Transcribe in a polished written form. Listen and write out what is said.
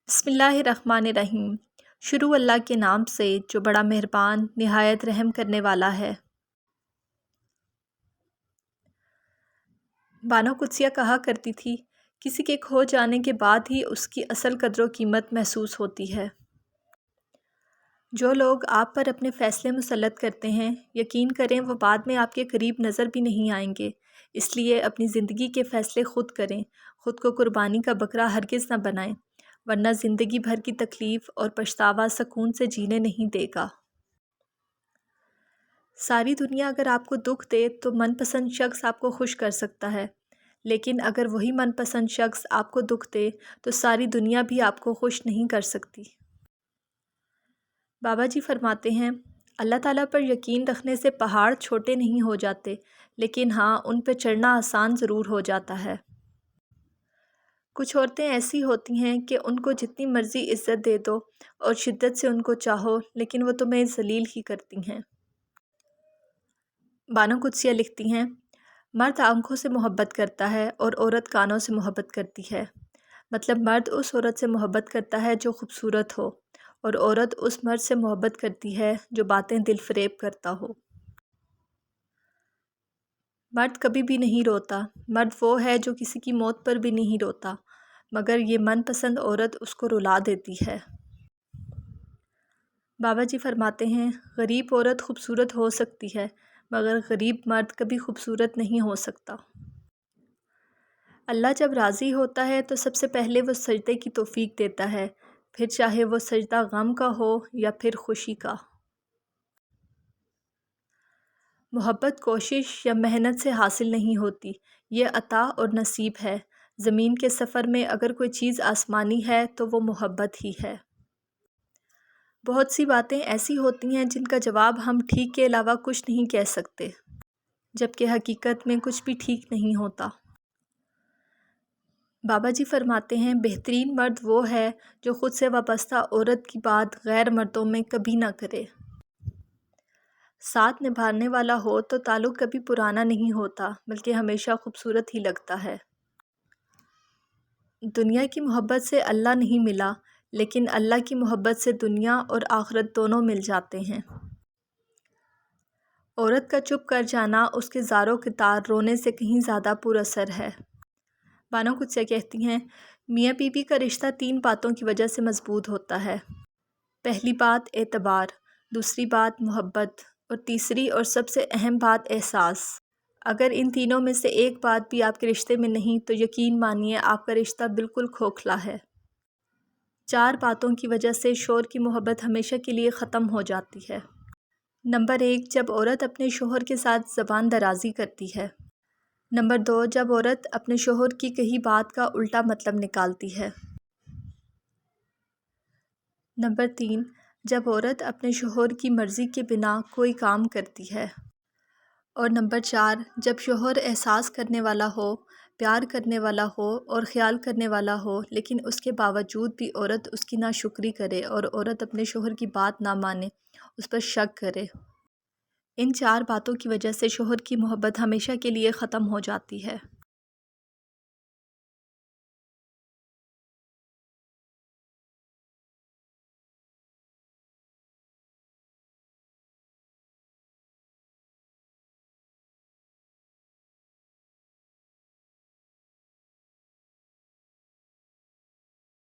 بسم اللہ الرحمن الرحیم۔ شروع اللہ کے نام سے جو بڑا مہربان نہایت رحم کرنے والا ہے۔ بانو قدسیہ کہا کرتی تھی، کسی کے کھو جانے کے بعد ہی اس کی اصل قدر و قیمت محسوس ہوتی ہے۔ جو لوگ آپ پر اپنے فیصلے مسلط کرتے ہیں، یقین کریں وہ بعد میں آپ کے قریب نظر بھی نہیں آئیں گے۔ اس لیے اپنی زندگی کے فیصلے خود کریں، خود کو قربانی کا بکرا ہرگز نہ بنائیں، ورنہ زندگی بھر کی تکلیف اور پچھتاوا سکون سے جینے نہیں دے گا۔ ساری دنیا اگر آپ کو دکھ دے تو من پسند شخص آپ کو خوش کر سکتا ہے، لیکن اگر وہی من پسند شخص آپ کو دکھ دے تو ساری دنیا بھی آپ کو خوش نہیں کر سکتی۔ بابا جی فرماتے ہیں، اللہ تعالیٰ پر یقین رکھنے سے پہاڑ چھوٹے نہیں ہو جاتے، لیکن ہاں ان پہ چڑھنا آسان ضرور ہو جاتا ہے۔ کچھ عورتیں ایسی ہوتی ہیں کہ ان کو جتنی مرضی عزت دے دو اور شدت سے ان کو چاہو، لیکن وہ تمہیں ذلیل ہی کرتی ہیں۔ بانو قدسیہ لکھتی ہیں، مرد آنکھوں سے محبت کرتا ہے اور عورت کانوں سے محبت کرتی ہے۔ مطلب مرد اس عورت سے محبت کرتا ہے جو خوبصورت ہو، اور عورت اس مرد سے محبت کرتی ہے جو باتیں دل فریب کرتا ہو۔ مرد کبھی بھی نہیں روتا، مرد وہ ہے جو کسی کی موت پر بھی نہیں روتا، مگر یہ من پسند عورت اس کو رلا دیتی ہے۔ بابا جی فرماتے ہیں، غریب عورت خوبصورت ہو سکتی ہے، مگر غریب مرد کبھی خوبصورت نہیں ہو سکتا۔ اللہ جب راضی ہوتا ہے تو سب سے پہلے وہ سجدے کی توفیق دیتا ہے، پھر چاہے وہ سجدہ غم کا ہو یا پھر خوشی کا۔ محبت کوشش یا محنت سے حاصل نہیں ہوتی، یہ عطا اور نصیب ہے۔ زمین کے سفر میں اگر کوئی چیز آسمانی ہے تو وہ محبت ہی ہے۔ بہت سی باتیں ایسی ہوتی ہیں جن کا جواب ہم ٹھیک کے علاوہ کچھ نہیں کہہ سکتے، جبکہ حقیقت میں کچھ بھی ٹھیک نہیں ہوتا۔ بابا جی فرماتے ہیں، بہترین مرد وہ ہے جو خود سے وابستہ عورت کی بات غیر مردوں میں کبھی نہ کرے۔ ساتھ نبھانے والا ہو تو تعلق کبھی پرانا نہیں ہوتا، بلکہ ہمیشہ خوبصورت ہی لگتا ہے۔ دنیا کی محبت سے اللہ نہیں ملا، لیکن اللہ کی محبت سے دنیا اور آخرت دونوں مل جاتے ہیں۔ عورت کا چپ کر جانا اس کے زاروں کے تار رونے سے کہیں زیادہ پر اثر ہے۔ بانو قدسیہ کہتی ہیں، میاں بیوی کا رشتہ 3 باتوں کی وجہ سے مضبوط ہوتا ہے۔ پہلی بات اعتبار، دوسری بات محبت، اور تیسری اور سب سے اہم بات احساس۔ اگر ان تینوں میں سے ایک بات بھی آپ کے رشتے میں نہیں تو یقین مانیے آپ کا رشتہ بالکل کھوکھلا ہے۔ 4 باتوں کی وجہ سے شوہر کی محبت ہمیشہ کے لیے ختم ہو جاتی ہے۔ نمبر 1، جب عورت اپنے شوہر کے ساتھ زبان درازی کرتی ہے۔ نمبر 2، جب عورت اپنے شوہر کی کہی بات کا الٹا مطلب نکالتی ہے۔ نمبر 3، جب عورت اپنے شوہر کی مرضی کے بنا کوئی کام کرتی ہے۔ اور نمبر 4، جب شوہر احساس کرنے والا ہو، پیار کرنے والا ہو اور خیال کرنے والا ہو، لیکن اس کے باوجود بھی عورت اس کی ناشکری کرے اور عورت اپنے شوہر کی بات نہ مانے، اس پر شک کرے۔ ان 4 باتوں کی وجہ سے شوہر کی محبت ہمیشہ کے لیے ختم ہو جاتی ہے۔